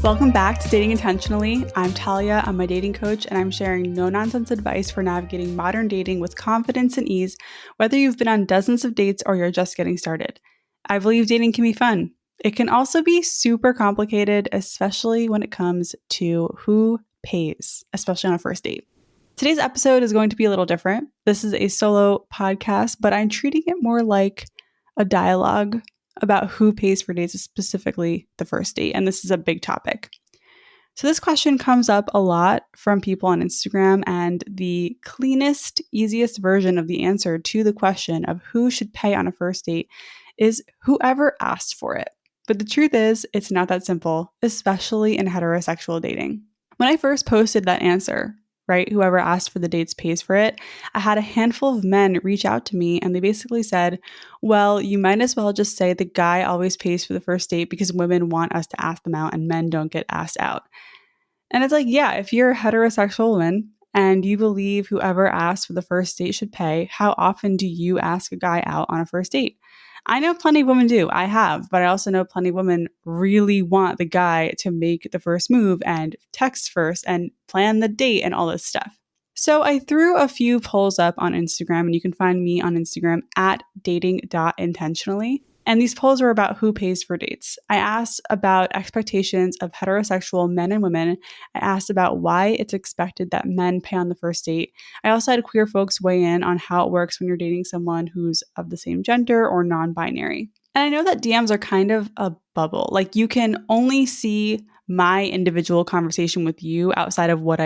Welcome back to Dating Intentionally. I'm Talia, I'm a dating coach, and I'm sharing no-nonsense advice for navigating modern dating with confidence and ease, whether you've been on dozens of dates or you're just getting started. I believe dating can be fun. It can also be super complicated, especially when it comes to who pays, especially on a first date. Today's episode is going to be a little different. This is a solo podcast, but I'm treating it more like a dialogue about who pays for dates, specifically the first date. And this is a big topic. So this question comes up a lot from people on Instagram, and the cleanest, easiest version of the answer to the question of who should pay on a first date is whoever asked for it. But the truth is, it's not that simple, especially in heterosexual dating. When I first posted that answer, right, whoever asked for the dates pays for it, I had a handful of men reach out to me and they basically said, well, you might as well just say the guy always pays for the first date because women want us to ask them out and men don't get asked out. And it's like, yeah, if you're a heterosexual woman and you believe whoever asked for the first date should pay, how often do you ask a guy out on a first date? I know plenty of women do. I have, but I also know plenty of women really want the guy to make the first move and text first and plan the date and all this stuff. So I threw a few polls up on Instagram, and you can find me on Instagram at dating.intentionally. And these polls were about who pays for dates. I asked about expectations of heterosexual men and women. I asked about why it's expected that men pay on the first date. I also had queer folks weigh in on how it works when you're dating someone who's of the same gender or non-binary. And I know that DMs are kind of a bubble. Like, you can only see my individual conversation with you outside of what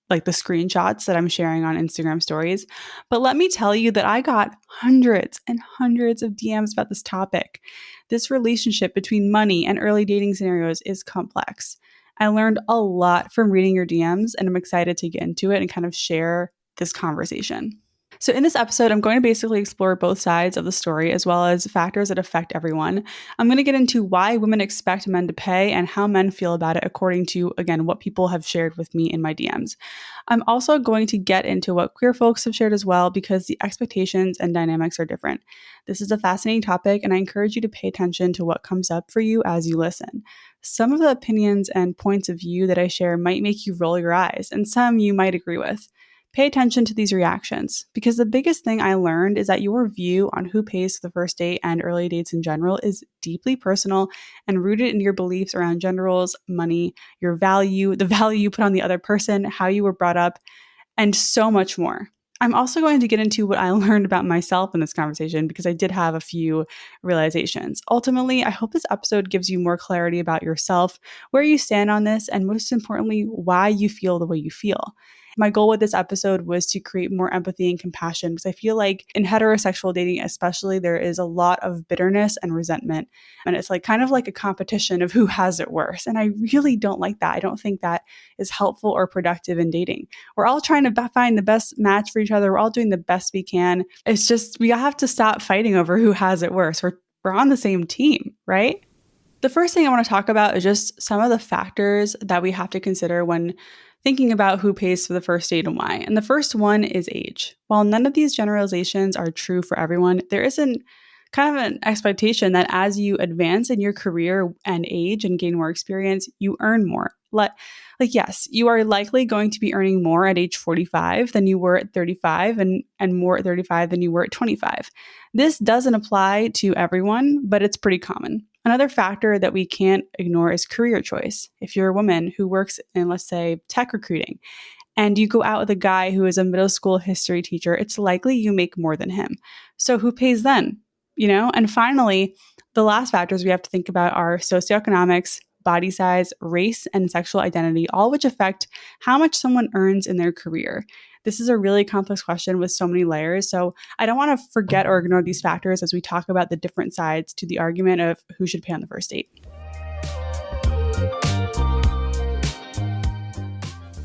like the screenshots that I'm sharing on Instagram stories. But let me tell you that I got hundreds and hundreds of DMs about this topic. This relationship between money and early dating scenarios is complex. I learned a lot from reading your DMs, and I'm excited to get into it and kind of share this conversation. So in this episode, I'm going to basically explore both sides of the story as well as factors that affect everyone. I'm going to get into why women expect men to pay and how men feel about it according to, again, what people have shared with me in my DMs. I'm also going to get into what queer folks have shared as well, because the expectations and dynamics are different. This is a fascinating topic, and I encourage you to pay attention to what comes up for you as you listen. Some of the opinions and points of view that I share might make you roll your eyes, and some you might agree with. Pay attention to these reactions, because the biggest thing I learned is that your view on who pays for the first date and early dates in general is deeply personal and rooted in your beliefs around gender roles, money, your value, the value you put on the other person, how you were brought up, and so much more. I'm also going to get into what I learned about myself in this conversation, because I did have a few realizations. Ultimately, I hope this episode gives you more clarity about yourself, where you stand on this, and most importantly, why you feel the way you feel. My goal with this episode was to create more empathy and compassion, because I feel like in heterosexual dating especially, there is a lot of bitterness and resentment. And it's like kind of like a competition of who has it worse. And I really don't like that. I don't think that is helpful or productive in dating. We're all trying to find the best match for each other. We're all doing the best we can. It's just, we have to stop fighting over who has it worse. We're on the same team, right? The first thing I want to talk about is just some of the factors that we have to consider when thinking about who pays for the first date and why. And the first one is age. While none of these generalizations are true for everyone, there is kind of an expectation that as you advance in your career and age and gain more experience, you earn more. Yes, you are likely going to be earning more at age 45 than you were at 35 and more at 35 than you were at 25. This doesn't apply to everyone, but it's pretty common. Another factor that we can't ignore is career choice. If you're a woman who works in, let's say, tech recruiting, and you go out with a guy who is a middle school history teacher, it's likely you make more than him. So who pays then? And finally, the last factors we have to think about are socioeconomics, body size, race, and sexual identity, all which affect how much someone earns in their career. This is a really complex question with so many layers, so I don't want to forget or ignore these factors as we talk about the different sides to the argument of who should pay on the first date.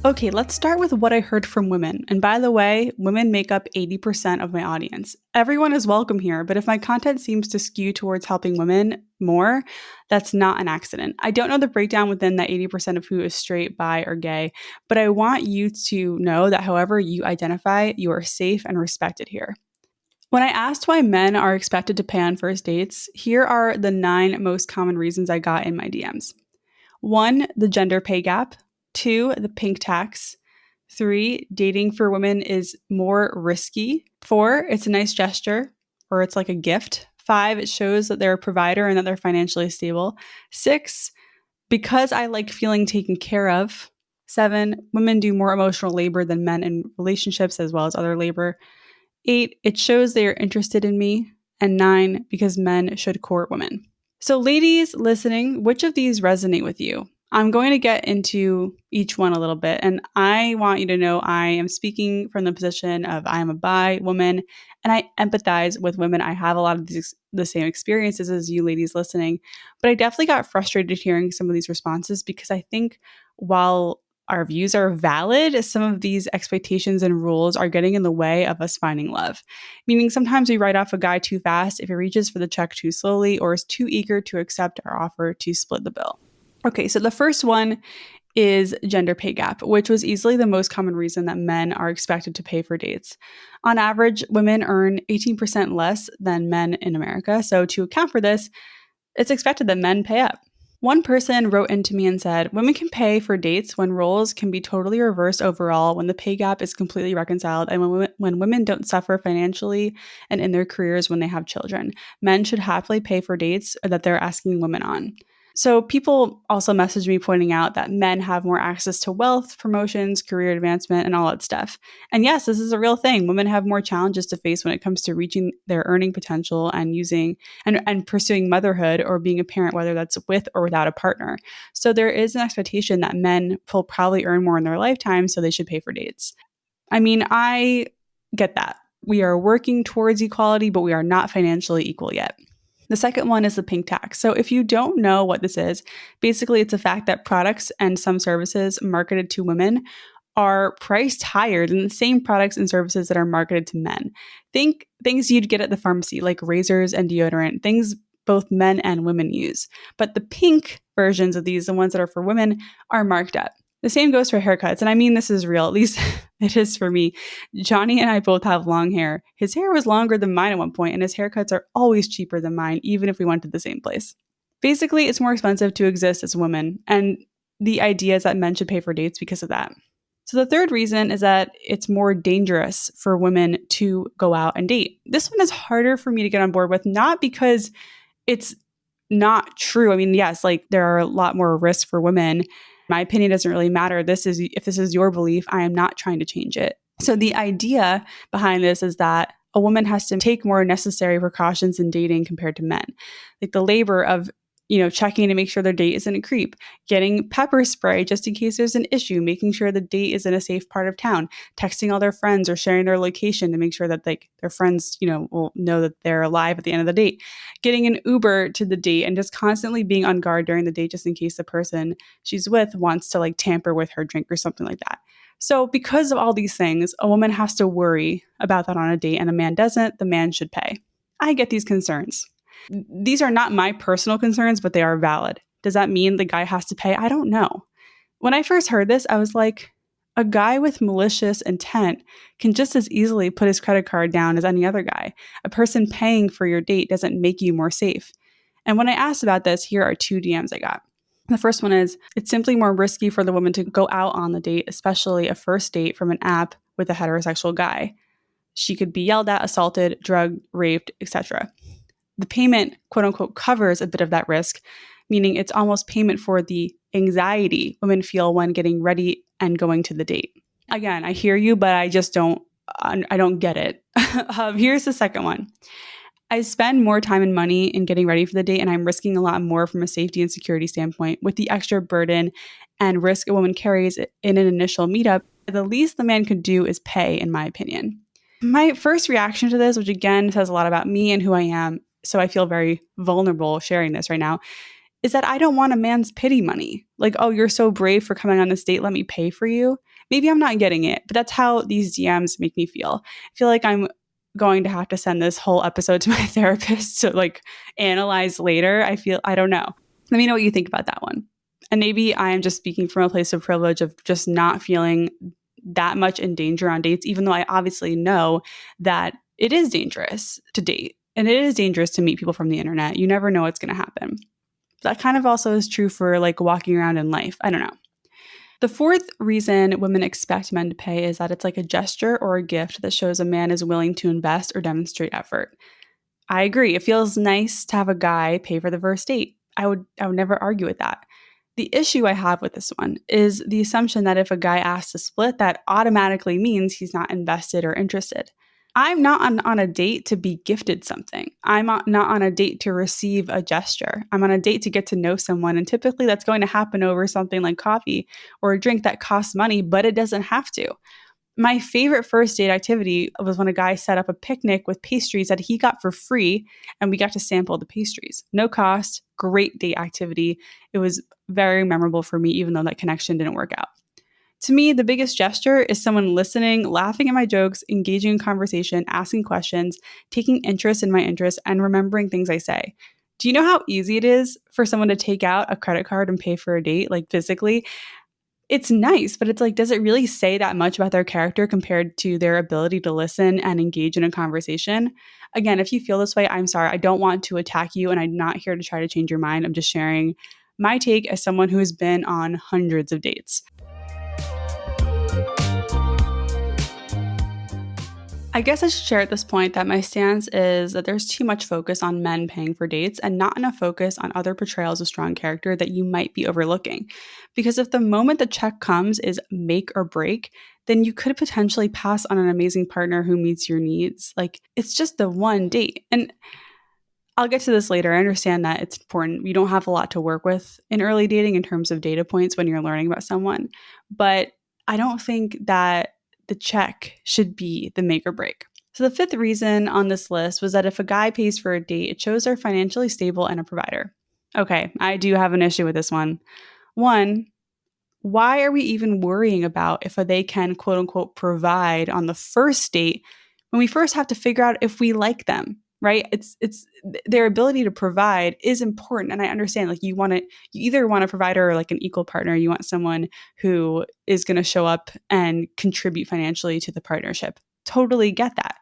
Okay, let's start with what I heard from women. And by the way, women make up 80% of my audience. Everyone is welcome here, but if my content seems to skew towards helping women more, that's not an accident. I don't know the breakdown within that 80% of who is straight, bi, or gay, but I want you to know that however you identify, you are safe and respected here. When I asked why men are expected to pay on first dates, here are the 9 most common reasons I got in my DMs. 1, the gender pay gap. 2, the pink tax. 3, dating for women is more risky. 4, it's a nice gesture or it's like a gift. 5, it shows that they're a provider and that they're financially stable. 6, because I like feeling taken care of. 7, women do more emotional labor than men in relationships as well as other labor. 8, it shows they are interested in me. And 9, because men should court women. So, ladies listening, which of these resonate with you? I'm going to get into each one a little bit, and I want you to know I am speaking from the position of I am a bi woman, and I empathize with women. I have a lot of the same experiences as you ladies listening, but I definitely got frustrated hearing some of these responses because I think while our views are valid, some of these expectations and rules are getting in the way of us finding love. Meaning sometimes we write off a guy too fast if he reaches for the check too slowly or is too eager to accept our offer to split the bill. Okay, so the first one is gender pay gap, which was easily the most common reason that men are expected to pay for dates. On average, women earn 18% less than men in America. So to account for this, it's expected that men pay up. One person wrote into me and said, women can pay for dates when roles can be totally reversed overall, when the pay gap is completely reconciled, and when women don't suffer financially and in their careers when they have children. Men should happily pay for dates that they're asking women on. So people also messaged me pointing out that men have more access to wealth, promotions, career advancement, and all that stuff. And yes, this is a real thing. Women have more challenges to face when it comes to reaching their earning potential and using and pursuing motherhood or being a parent, whether that's with or without a partner. So there is an expectation that men will probably earn more in their lifetime, so they should pay for dates. I mean, I get that. We are working towards equality, but we are not financially equal yet. The second one is the pink tax. So if you don't know what this is, basically it's a fact that products and some services marketed to women are priced higher than the same products and services that are marketed to men. Think things you'd get at the pharmacy, like razors and deodorant, things both men and women use. But the pink versions of these, the ones that are for women, are marked up. The same goes for haircuts. And I mean, this is real, at least it is for me. Johnny and I both have long hair. His hair was longer than mine at one point, and his haircuts are always cheaper than mine, even if we went to the same place. Basically, it's more expensive to exist as a woman, and the idea is that men should pay for dates because of that. So the third reason is that it's more dangerous for women to go out and date. This one is harder for me to get on board with, not because it's not true. I mean, yes, like there are a lot more risks for women. My opinion doesn't really matter. If this is your belief, I am not trying to change it. So the idea behind this is that a woman has to take more necessary precautions in dating compared to men. Like the labor of checking to make sure their date isn't a creep, getting pepper spray just in case there's an issue, making sure the date is in a safe part of town, texting all their friends or sharing their location to make sure that their friends, will know that they're alive at the end of the date, getting an Uber to the date and just constantly being on guard during the date just in case the person she's with wants to tamper with her drink or something like that. So because of all these things, a woman has to worry about that on a date and a man doesn't. The man should pay. I get these concerns. These are not my personal concerns, but they are valid. Does that mean the guy has to pay? I don't know. When I first heard this, I was like, a guy with malicious intent can just as easily put his credit card down as any other guy. A person paying for your date doesn't make you more safe. And when I asked about this, here are 2 DMs I got. The first one is, it's simply more risky for the woman to go out on the date, especially a first date from an app with a heterosexual guy. She could be yelled at, assaulted, drugged, raped, etc. The payment, quote unquote, covers a bit of that risk, meaning it's almost payment for the anxiety women feel when getting ready and going to the date. Again, I hear you, but I don't get it. Here's the second one. I spend more time and money in getting ready for the date, and I'm risking a lot more from a safety and security standpoint. With the extra burden and risk a woman carries in an initial meetup, the least the man could do is pay, in my opinion. My first reaction to this, which again says a lot about me and who I am, so I feel very vulnerable sharing this right now, is that I don't want a man's pity money. Like, oh, you're so brave for coming on this date, let me pay for you. Maybe I'm not getting it, but that's how these DMs make me feel. I feel like I'm going to have to send this whole episode to my therapist to analyze later. I don't know. Let me know what you think about that one. And maybe I am just speaking from a place of privilege of just not feeling that much in danger on dates, even though I obviously know that it is dangerous to date and it is dangerous to meet people from the internet. You never know what's going to happen. That kind of also is true for like walking around in life. I don't know. The fourth reason women expect men to pay is that it's like a gesture or a gift that shows a man is willing to invest or demonstrate effort. I agree. It feels nice to have a guy pay for the first date. I would never argue with that. The issue I have with this one is the assumption that if a guy asks to split, that automatically means he's not invested or interested. I'm not on a date to be gifted something. Not on a date to receive a gesture. I'm on a date to get to know someone. And typically that's going to happen over something like coffee or a drink that costs money, but it doesn't have to. My favorite first date activity was when a guy set up a picnic with pastries that he got for free, and we got to sample the pastries. No cost, great date activity. It was very memorable for me, even though that connection didn't work out. To me, the biggest gesture is someone listening, laughing at my jokes, engaging in conversation, asking questions, taking interest in my interests, and remembering things I say. Do you know how easy it is for someone to take out a credit card and pay for a date, like physically? It's nice, but it's like, does it really say that much about their character compared to their ability to listen and engage in a conversation? Again, if you feel this way, I'm sorry. I don't want to attack you, and I'm not here to try to change your mind. I'm just sharing my take as someone who has been on hundreds of dates. I guess I should share at this point that my stance is that there's too much focus on men paying for dates and not enough focus on other portrayals of strong character that you might be overlooking. Because if the moment the check comes is make or break, then you could potentially pass on an amazing partner who meets your needs. Like, it's just the one date. And I'll get to this later. I understand that it's important. You don't have a lot to work with in early dating in terms of data points when you're learning about someone. But I don't think that the check should be the make or break. So the fifth reason on this list was that if a guy pays for a date, it shows they're financially stable and a provider. Okay, I do have an issue with this one. One, why are we even worrying about if they can quote unquote provide on the first date when we first have to figure out if we like them, right? It's their ability to provide is important, and I understand like you either want a provider or like an equal partner. You want someone who is going to show up and contribute financially to the partnership. Totally get that.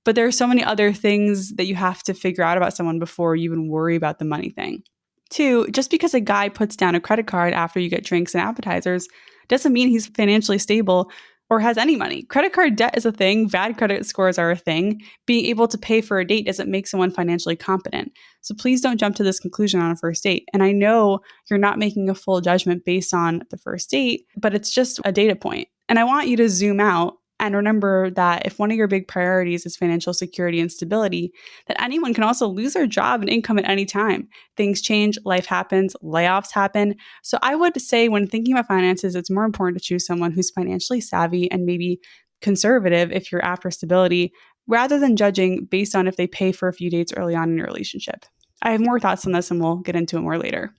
But there are so many other things that you have to figure out about someone before you even worry about the money thing. Two, just because a guy puts down a credit card after you get drinks and appetizers doesn't mean he's financially stable or has any money. Credit card debt is a thing. Bad credit scores are a thing. Being able to pay for a date doesn't make someone financially competent. So please don't jump to this conclusion on a first date. And I know you're not making a full judgment based on the first date, but it's just a data point. And I want you to zoom out and remember that if one of your big priorities is financial security and stability, that anyone can also lose their job and income at any time. Things change, life happens, layoffs happen. So I would say when thinking about finances, it's more important to choose someone who's financially savvy and maybe conservative if you're after stability, rather than judging based on if they pay for a few dates early on in your relationship. I have more thoughts on this and we'll get into it more later.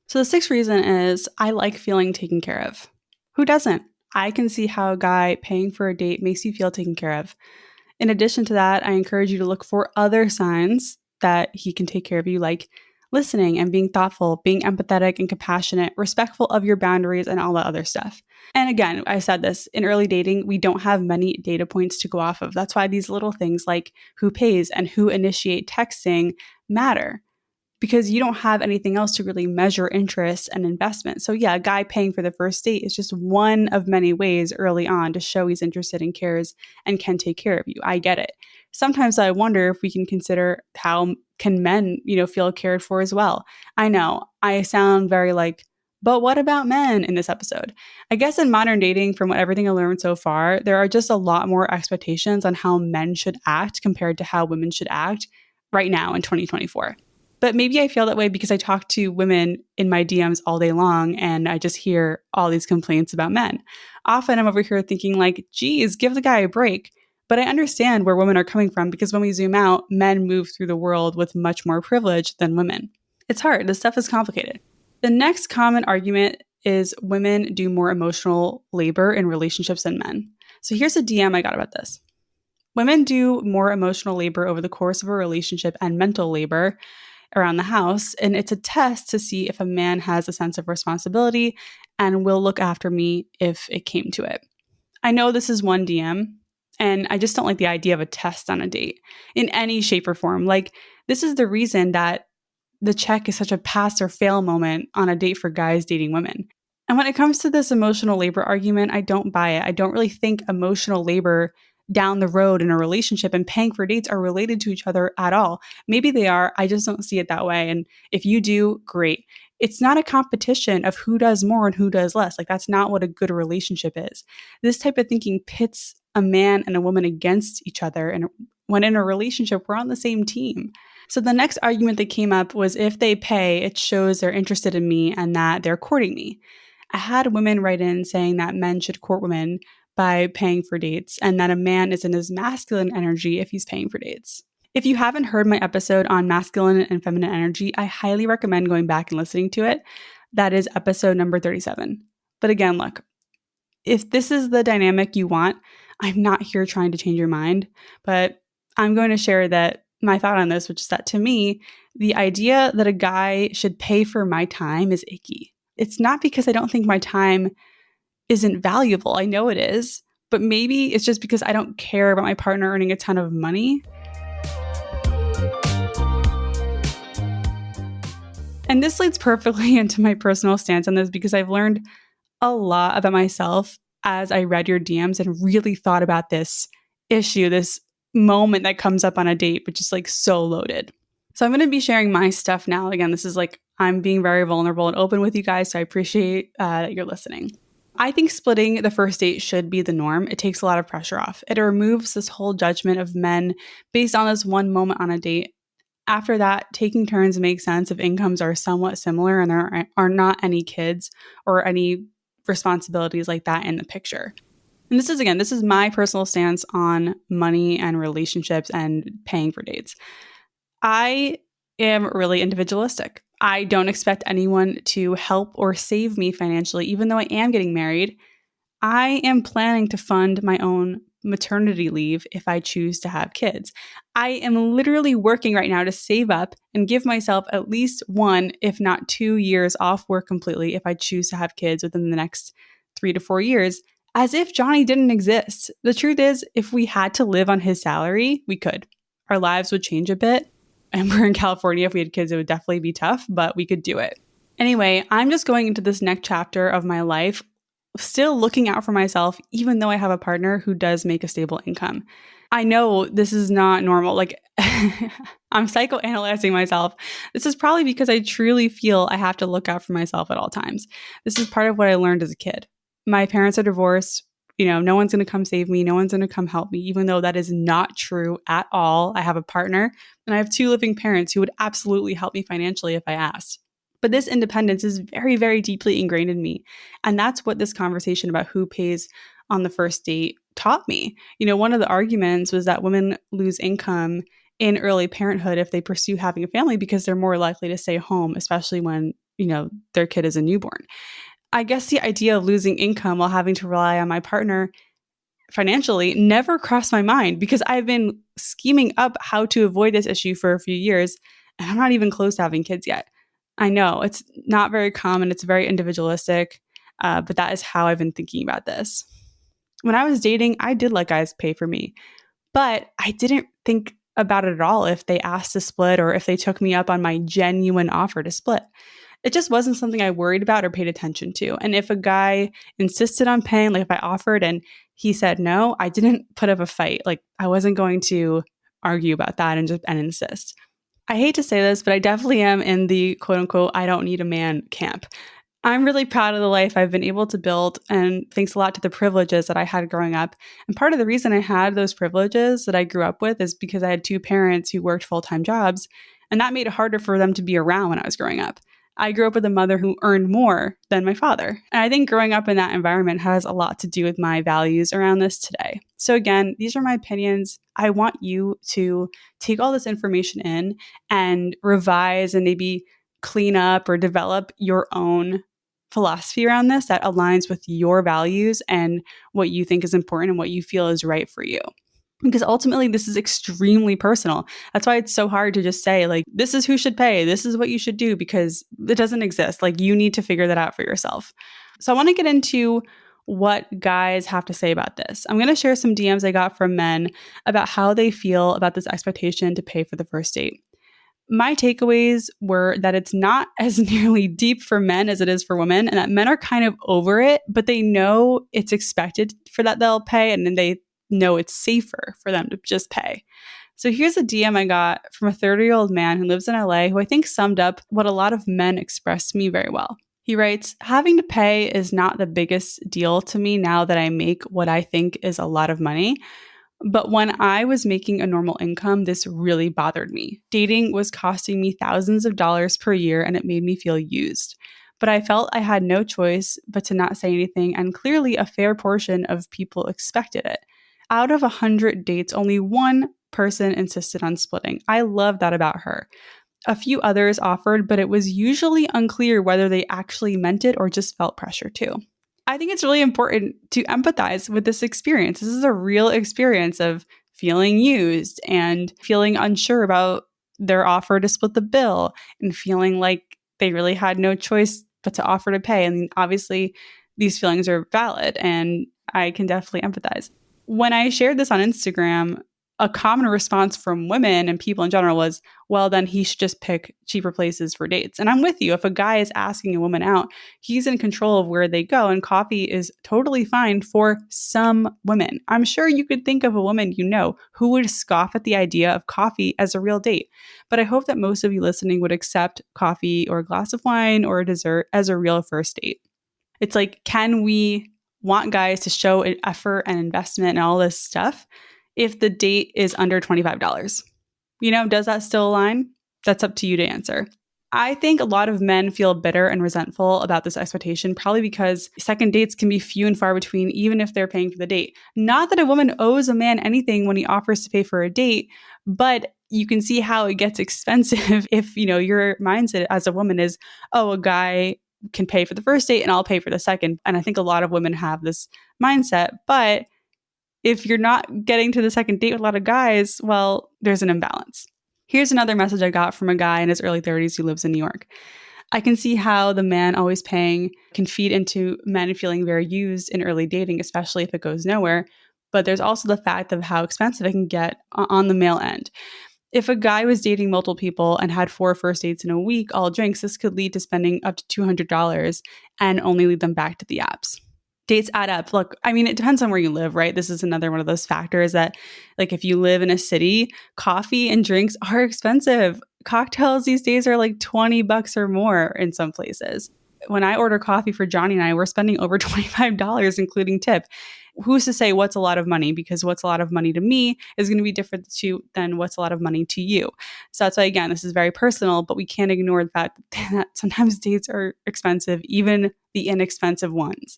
So the sixth reason is I like feeling taken care of. Who doesn't? I can see how a guy paying for a date makes you feel taken care of. In addition to that, I encourage you to look for other signs that he can take care of you, like listening and being thoughtful, being empathetic and compassionate, respectful of your boundaries, and all that other stuff. And again, I said this, in early dating, we don't have many data points to go off of. That's why these little things like who pays and who initiate texting matter, because you don't have anything else to really measure interest and investment. So yeah, a guy paying for the first date is just one of many ways early on to show he's interested and cares and can take care of you. I get it. Sometimes I wonder if we can consider how can men, feel cared for as well. I know I sound very like, but what about men in this episode? I guess in modern dating, from everything I learned so far, there are just a lot more expectations on how men should act compared to how women should act right now in 2024. But maybe I feel that way because I talk to women in my DMs all day long and I just hear all these complaints about men. Often I'm over here thinking like, geez, give the guy a break. But I understand where women are coming from because when we zoom out, men move through the world with much more privilege than women. It's hard. This stuff is complicated. The next common argument is women do more emotional labor in relationships than men. So here's a DM I got about this. Women do more emotional labor over the course of a relationship and mental labor around the house, and it's a test to see if a man has a sense of responsibility and will look after me if it came to it. I know this is one DM, and I just don't like the idea of a test on a date in any shape or form. Like, this is the reason that the check is such a pass or fail moment on a date for guys dating women. And when it comes to this emotional labor argument, I don't buy it. I don't really think emotional labor down the road in a relationship and paying for dates are related to each other at all. Maybe they are. I just don't see it that way. And if you do, great. It's not a competition of who does more and who does less. Like, that's not what a good relationship is. This type of thinking pits a man and a woman against each other. And when in a relationship, we're on the same team. So the next argument that came up was if they pay, it shows they're interested in me and that they're courting me. I had women write in saying that men should court women by paying for dates and that a man is in his masculine energy if he's paying for dates. If you haven't heard my episode on masculine and feminine energy, I highly recommend going back and listening to it. That is episode number 37. But again, look, if this is the dynamic you want, I'm not here trying to change your mind, but I'm going to share that my thought on this, which is that to me, the idea that a guy should pay for my time is icky. It's not because I don't think my time isn't valuable. I know it is, but maybe it's just because I don't care about my partner earning a ton of money. And this leads perfectly into my personal stance on this because I've learned a lot about myself as I read your DMs and really thought about this issue, this moment that comes up on a date, which is like so loaded. So I'm going to be sharing my stuff now. Again, this is like I'm being very vulnerable and open with you guys, so I appreciate that you're listening. I think splitting the first date should be the norm. It takes a lot of pressure off. It removes this whole judgment of men based on this one moment on a date. After that, taking turns makes sense if incomes are somewhat similar and there are not any kids or any responsibilities like that in the picture. And this is my personal stance on money and relationships and paying for dates. I am really individualistic. I don't expect anyone to help or save me financially, even though I am getting married. I am planning to fund my own maternity leave if I choose to have kids. I am literally working right now to save up and give myself at least 1, if not 2 years off work completely if I choose to have kids within the next 3 to 4 years, as if Johnny didn't exist. The truth is, if we had to live on his salary, we could. Our lives would change a bit. And we're in California. If we had kids, it would definitely be tough, but we could do it. Anyway, I'm just going into this next chapter of my life still looking out for myself, even though I have a partner who does make a stable income. I know this is not normal. Like, I'm psychoanalyzing myself. This is probably because I truly feel I have to look out for myself at all times. This is part of what I learned as a kid. My parents are divorced. No one's going to come save me. No one's going to come help me, even though that is not true at all. I have a partner and I have 2 living parents who would absolutely help me financially if I asked. But this independence is very, very deeply ingrained in me. And that's what this conversation about who pays on the first date taught me. One of the arguments was that women lose income in early parenthood if they pursue having a family because they're more likely to stay home, especially when, their kid is a newborn. I guess the idea of losing income while having to rely on my partner financially never crossed my mind because I've been scheming up how to avoid this issue for a few years, and I'm not even close to having kids yet. I know it's not very common. It's very individualistic, but that is how I've been thinking about this. When I was dating, I did let guys pay for me, but I didn't think about it at all if they asked to split or if they took me up on my genuine offer to split. It just wasn't something I worried about or paid attention to. And if a guy insisted on paying, like if I offered and he said no, I didn't put up a fight. Like I wasn't going to argue about that and insist. I hate to say this, but I definitely am in the quote unquote, I don't need a man camp. I'm really proud of the life I've been able to build, and thanks a lot to the privileges that I had growing up. And part of the reason I had those privileges that I grew up with is because I had 2 parents who worked full-time jobs, and that made it harder for them to be around when I was growing up. I grew up with a mother who earned more than my father. And I think growing up in that environment has a lot to do with my values around this today. So again, these are my opinions. I want you to take all this information in and revise and maybe clean up or develop your own philosophy around this that aligns with your values and what you think is important and what you feel is right for you. Because ultimately, this is extremely personal. That's why it's so hard to just say, like, this is who should pay. This is what you should do, because it doesn't exist. Like, you need to figure that out for yourself. So I want to get into what guys have to say about this. I'm going to share some DMs I got from men about how they feel about this expectation to pay for the first date. My takeaways were that it's not as nearly deep for men as it is for women, and that men are kind of over it, but they know it's expected for that they'll pay, and then they know it's safer for them to just pay. So here's a DM I got from a 30-year-old man who lives in LA who I think summed up what a lot of men expressed to me very well. He writes, having to pay is not the biggest deal to me now that I make what I think is a lot of money. But when I was making a normal income, this really bothered me. Dating was costing me thousands of dollars per year and it made me feel used. But I felt I had no choice but to not say anything, and clearly a fair portion of people expected it. Out of 100 dates, only one person insisted on splitting. I love that about her. A few others offered, but it was usually unclear whether they actually meant it or just felt pressure to. I think it's really important to empathize with this experience. This is a real experience of feeling used and feeling unsure about their offer to split the bill and feeling like they really had no choice but to offer to pay. And obviously, these feelings are valid, and I can definitely empathize. When I shared this on Instagram, a common response from women and people in general was, well, then he should just pick cheaper places for dates. And I'm with you. If a guy is asking a woman out, he's in control of where they go, and coffee is totally fine for some women. I'm sure you could think of a woman you know who would scoff at the idea of coffee as a real date. But I hope that most of you listening would accept coffee or a glass of wine or a dessert as a real first date. It's like, can we want guys to show an effort and investment and all this stuff if the date is under $25? Does that still align? That's up to you to answer. I think a lot of men feel bitter and resentful about this expectation, probably because second dates can be few and far between, even if they're paying for the date. Not that a woman owes a man anything when he offers to pay for a date, but you can see how it gets expensive if, your mindset as a woman is, oh, a guy can pay for the first date and I'll pay for the second. And I think a lot of women have this mindset, but if you're not getting to the second date with a lot of guys, well, there's an imbalance. Here's another message I got from a guy in his early 30s who lives in New York. I can see how the man always paying can feed into men feeling very used in early dating, especially if it goes nowhere. But there's also the fact of how expensive it can get on the male end. If a guy was dating multiple people and had 4 first dates in a week, all drinks, this could lead to spending up to $200 and only lead them back to the apps. Dates add up. Look, I mean, it depends on where you live, right? This is another one of those factors that, like, if you live in a city, coffee and drinks are expensive. Cocktails these days are like $20 or more in some places. When I order coffee for Johnny and I, we're spending over $25, including tip. Who's to say what's a lot of money? Because what's a lot of money to me is going to be different than what's a lot of money to you. So that's why, again, this is very personal, but we can't ignore the fact that sometimes dates are expensive, even the inexpensive ones.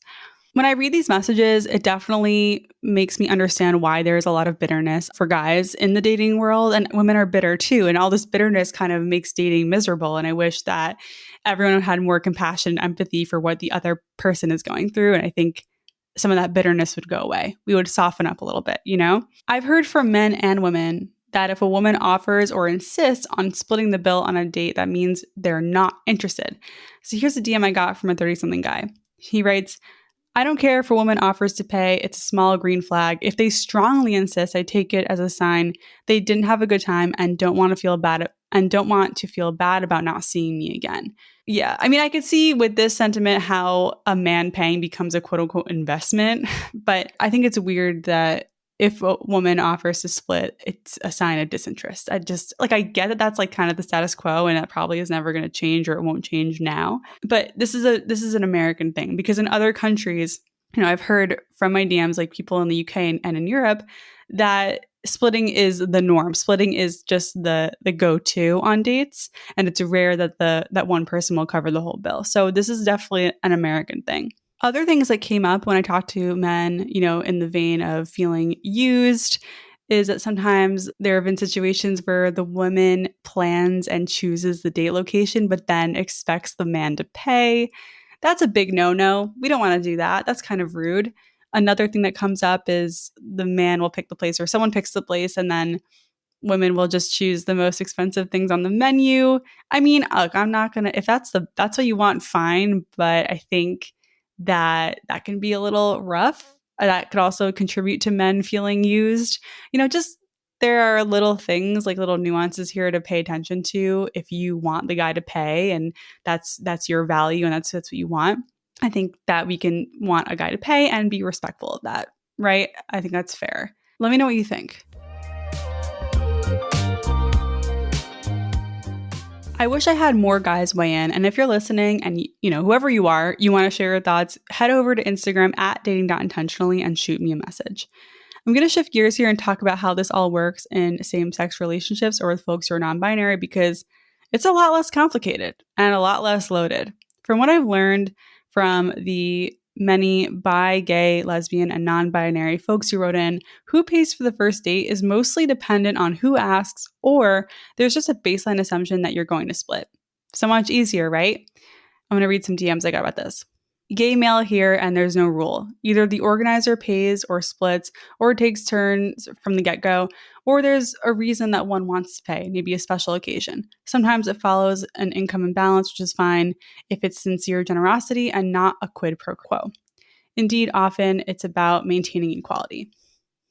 When I read these messages, it definitely makes me understand why there's a lot of bitterness for guys in the dating world, and women are bitter too. And all this bitterness kind of makes dating miserable. And I wish that everyone had more compassion and empathy for what the other person is going through. And I think some of that bitterness would go away. We would soften up a little bit, I've heard from men and women that if a woman offers or insists on splitting the bill on a date, that means they're not interested. So here's a DM I got from a 30-something guy. He writes, I don't care if a woman offers to pay. It's a small green flag. If they strongly insist, I take it as a sign they didn't have a good time and don't want to feel bad about not seeing me again. Yeah, I mean, I could see with this sentiment how a man paying becomes a quote unquote investment, but I think it's weird that if a woman offers to split, it's a sign of disinterest. I get that that's like kind of the status quo and that probably is never going to change, or it won't change now. But this is an American thing, because in other countries, I've heard from my DMs, like people in the UK and in Europe, that splitting is the norm. Splitting is just the go-to on dates, and it's rare that that one person will cover the whole bill. So this is definitely an American thing. Other things that came up when I talked to men, in the vein of feeling used, is that sometimes there have been situations where the woman plans and chooses the date location, but then expects the man to pay. That's a big no-no. We don't want to do that. That's kind of rude. Another thing that comes up is the man will pick the place, or someone picks the place, and then women will just choose the most expensive things on the menu. I mean, look, I'm not going to, if that's what you want, fine. But I think that can be a little rough. That could also contribute to men feeling used. Just there are little things, like little nuances here to pay attention to if you want the guy to pay and that's your value and that's what you want. I think that we can want a guy to pay and be respectful of that, right? I think that's fair. Let me know what you think. I wish I had more guys weigh in. And if you're listening and, whoever you are, you want to share your thoughts, head over to Instagram at dating.intentionally and shoot me a message. I'm going to shift gears here and talk about how this all works in same-sex relationships or with folks who are non-binary, because it's a lot less complicated and a lot less loaded. From what I've learned from the many bi, gay, lesbian, and non-binary folks who wrote in, who pays for the first date is mostly dependent on who asks, or there's just a baseline assumption that you're going to split. So much easier, right? I'm going to read some DMs I got about this. Gay male here, and there's no rule. Either the organizer pays or splits, or takes turns from the get-go, or there's a reason that one wants to pay, maybe a special occasion. Sometimes it follows an income imbalance, which is fine if it's sincere generosity and not a quid pro quo. Indeed, often it's about maintaining equality.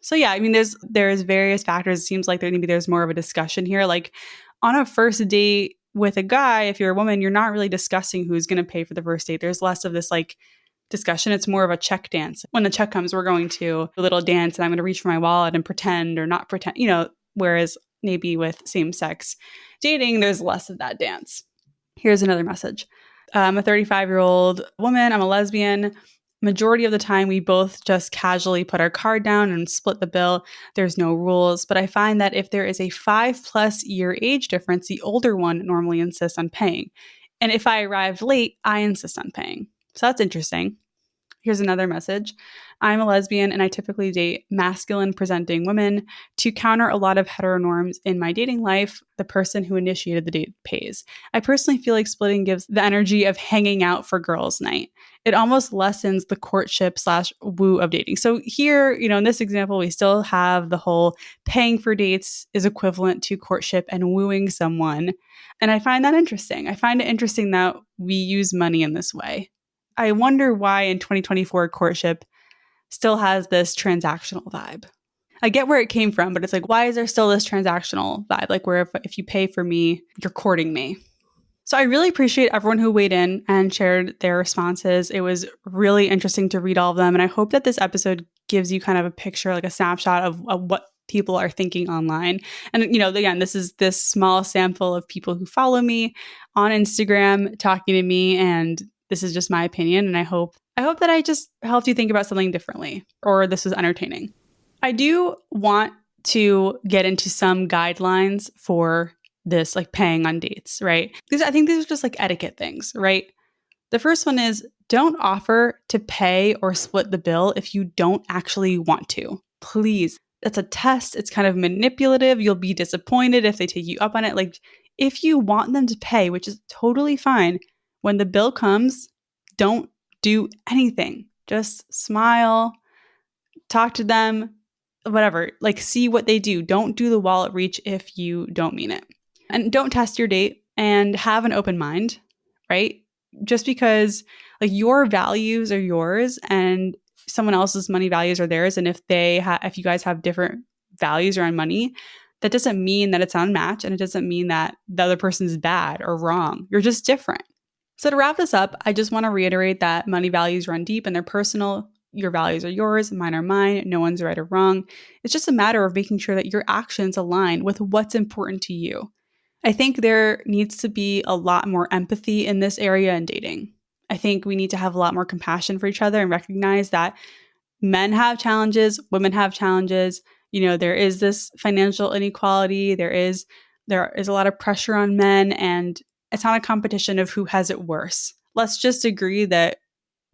So yeah, I mean, there's various factors. It seems like there's more of a discussion here. Like on a first date with a guy, if you're a woman, you're not really discussing who's going to pay for the first date. There's less of this like discussion. It's more of a check dance. When the check comes, we're going to a little dance and I'm going to reach for my wallet and pretend or not pretend, whereas maybe with same-sex dating, there's less of that dance. Here's another message. I'm a 35-year-old woman. I'm a lesbian. Majority of the time, we both just casually put our card down and split the bill. There's no rules. But I find that if there is a 5+ year age difference, the older one normally insists on paying. And if I arrived late, I insist on paying. So that's interesting. Here's another message. I'm a lesbian and I typically date masculine presenting women. To counter a lot of hetero norms in my dating life, the person who initiated the date pays. I personally feel like splitting gives the energy of hanging out for girls' night. It almost lessens the courtship / woo of dating. So here, in this example, we still have the whole paying for dates is equivalent to courtship and wooing someone. And I find that interesting. I find it interesting that we use money in this way. I wonder why in 2024 courtship still has this transactional vibe. I get where it came from, but it's like, why is there still this transactional vibe? Like where if you pay for me, you're courting me. So I really appreciate everyone who weighed in and shared their responses. It was really interesting to read all of them. And I hope that this episode gives you kind of a picture, like a snapshot of what people are thinking online. And, again, this is this small sample of people who follow me on Instagram talking to me. And this is just my opinion. And I hope that I just helped you think about something differently, or this was entertaining. I do want to get into some guidelines for this, like paying on dates, right? Because I think these are just like etiquette things, right? The first one is don't offer to pay or split the bill if you don't actually want to. Please. That's a test. It's kind of manipulative. You'll be disappointed if they take you up on it. Like if you want them to pay, which is totally fine, when the bill comes, don't do anything. Just smile, talk to them, whatever. Like see what they do. Don't do the wallet reach if you don't mean it. And don't test your date and have an open mind, right? Just because like your values are yours and someone else's money values are theirs. And if you guys have different values around money, that doesn't mean that it's unmatched, and it doesn't mean that the other person's bad or wrong. You're just different. So to wrap this up, I just want to reiterate that money values run deep and they're personal. Your values are yours, mine are mine. No one's right or wrong. It's just a matter of making sure that your actions align with what's important to you. I think there needs to be a lot more empathy in this area in dating. I think we need to have a lot more compassion for each other and recognize that men have challenges, women have challenges. There is this financial inequality. There is a lot of pressure on men, and it's not a competition of who has it worse. Let's just agree that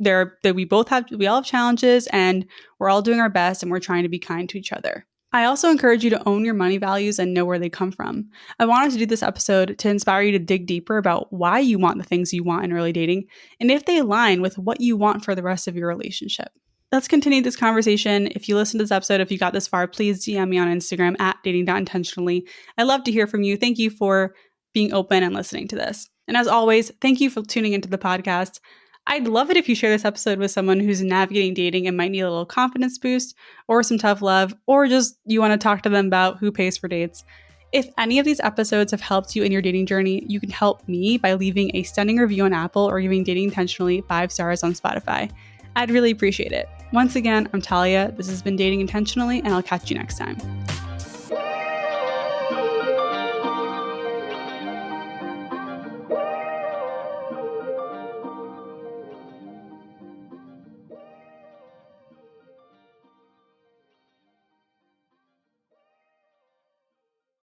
we all have challenges and we're all doing our best and we're trying to be kind to each other. I also encourage you to own your money values and know where they come from. I wanted to do this episode to inspire you to dig deeper about why you want the things you want in early dating and if they align with what you want for the rest of your relationship. Let's continue this conversation. If you listened to this episode, if you got this far, please DM me on Instagram at dating.intentionally. I'd love to hear from you. Thank you for being open and listening to this. And as always, thank you for tuning into the podcast. I'd love it if you share this episode with someone who's navigating dating and might need a little confidence boost or some tough love, or just you want to talk to them about who pays for dates. If any of these episodes have helped you in your dating journey, you can help me by leaving a stunning review on Apple or giving Dating Intentionally 5 stars on Spotify. I'd really appreciate it. Once again, I'm Talia. This has been Dating Intentionally, and I'll catch you next time.